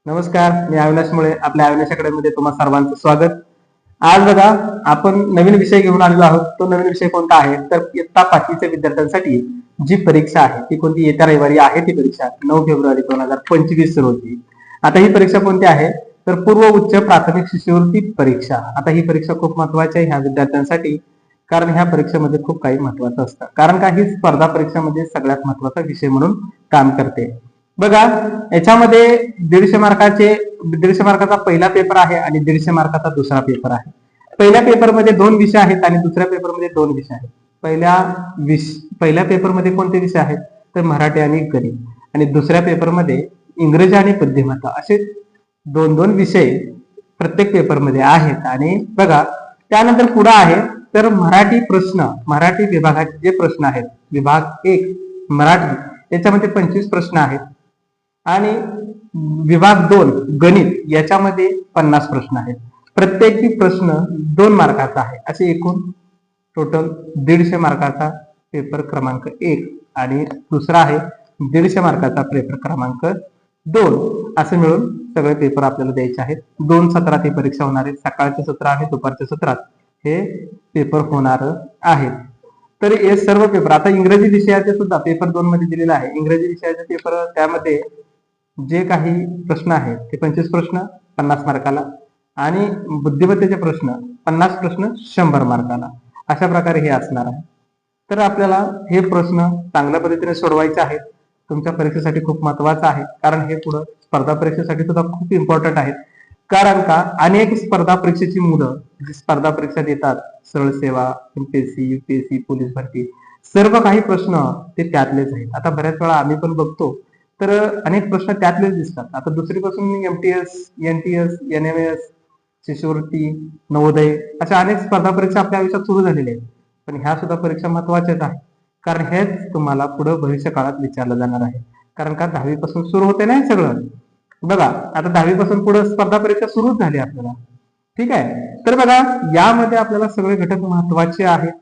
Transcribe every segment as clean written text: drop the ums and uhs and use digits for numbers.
नमस्कार, मी अविनाश मुळे. आपल्या अविनाश अकॅडमीमध्ये तुम्हा सर्वांचं स्वागत. आज बघा, आपण नवीन विषय घेऊन आलेलो आहोत. तो नवीन विषय कोणता आहे तर इयत्ता 5वीच्या विद्यार्थ्यांसाठी जी परीक्षा आहे ती कोणती? येत्या रविवारी आहे ती परीक्षा 9 फेब्रुवारी 2025 सुरू होती. आता ही परीक्षा कोणती आहे तर पूर्व उच्च प्राथमिक शिष्यवृत्ती परीक्षा. आता ही परीक्षा खूप महत्वाची आहे ह्या विद्यार्थ्यांसाठी, कारण ह्या परीक्षेमध्ये खूप काही महत्वाचं असतं. कारण का ही स्पर्धा परीक्षेमध्ये सगळ्यात महत्वाचा विषय म्हणून काम करते. बघा, याच्यामध्ये 150 मार्काचा पहिला पेपर आहे आणि 150 मार्काचा दुसरा पेपर आहे. पहिल्या पेपरमध्ये 2 विषय आहेत आणि दुसऱ्या पेपरमध्ये 2 विषय आहेत. पहिल्या पेपरमध्ये कोणते विषय आहेत तर मराठी आणि गणित, आणि दुसऱ्या पेपरमध्ये इंग्रजी आणि बुद्धिमत्ता असे 2-2 विषय प्रत्येक पेपरमध्ये आहेत. आणि बघा, त्यानंतर पुढे आहे तर मराठी प्रश्न, मराठी विभागाचे जे प्रश्न आहेत, विभाग 1 मराठी याच्यामध्ये 25 प्रश्न आहेत आणि विभाग 2 गणित याच्यामध्ये 50 प्रश्न आहेत. प्रत्येकी प्रश्न 2 मार्काचा आहे. असे एकूण टोटल 150 मार्काचा पेपर क्रमांक 1 आणि दुसरा आहे 150 मार्काचा पेपर क्रमांक 2, असे मिळून सगळे पेपर आपल्याला द्यायचे आहेत. 2 सत्रात ही परीक्षा होणार आहे. सकाळच्या सत्र आणि दुपारच्या सत्रात हे पेपर होणार आहेत. तर हे सर्व पेपर, आता इंग्रजी विषयाचे सुद्धा पेपर 2 मध्ये दिलेला आहे. इंग्रजी विषयाचे पेपर, त्यामध्ये जे काही प्रश्न आहेत ते 25 प्रश्न 50 मार्काला आणि बुद्धिमत्तेचे प्रश्न 50 प्रश्न 100 मार्काला, अशा प्रकारे हे असणार आहे. तर आपल्याला हे प्रश्न चांगल्या पद्धतीने सोडवायचे आहेत. तुमच्या परीक्षेसाठी खूप महत्वाचं आहे, कारण हे पुढे स्पर्धा परीक्षेसाठी सुद्धा खूप इम्पॉर्टंट आहेत. कारण का अनेक स्पर्धा परीक्षेची मुलं जी स्पर्धा परीक्षा देतात, सरळ सेवा, एमपीएससी, यूपीएससी, पोलीस भरती, सर्व काही प्रश्न ते त्यातलेच आहेत. आता बऱ्याच वेळा आम्ही पण बघतो तर अनेक प्रश्न त्यातलेच दिसतात. आता दुसरीपासून एमटीएस, एनटीएस, एनएमएस, शिष्यवृत्ती, नवोदय अशा अनेक स्पर्धा परीक्षा आपल्या आयुष्यात सुरू झालेल्या आहेत. पण ह्या सुद्धा परीक्षा महत्वाच्याच आहेत, कारण हेच तुम्हाला पुढे भविष्य काळात विचारलं जाणार आहे. कारण का 10वी पासून सुरू होते ना सगळं. बघा, आता 10वी पासून पुढे स्पर्धा परीक्षा सुरूच झाली आपल्याला. ठीक आहे, तर बघा, यामध्ये आपल्याला सगळे घटक महत्वाचे आहेत.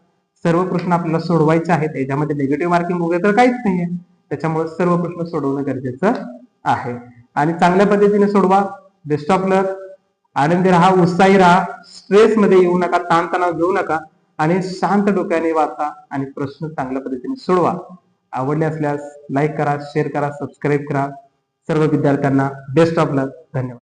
सर्व प्रश्न आपल्याला सोडवायचे आहेत. याच्यामध्ये निगेटिव्ह मार्किंग वगैरे तर काहीच नाहीये. त्याच्यामुळे सर्व प्रश्न सोडवणं गरजेचं आहे आणि चांगल्या पद्धतीने सोडवा. बेस्ट ऑफ लक. आनंदी राहा, उत्साही राहा, स्ट्रेस मध्ये येऊ नका, ताणतणाव घेऊ नका आणि शांत डोक्याने वाचा आणि प्रश्न चांगल्या पद्धतीने सोडवा. आवडले असल्यास लाईक करा, शेअर करा, सबस्क्राईब करा. सर्व विद्यार्थ्यांना बेस्ट ऑफ लक. धन्यवाद.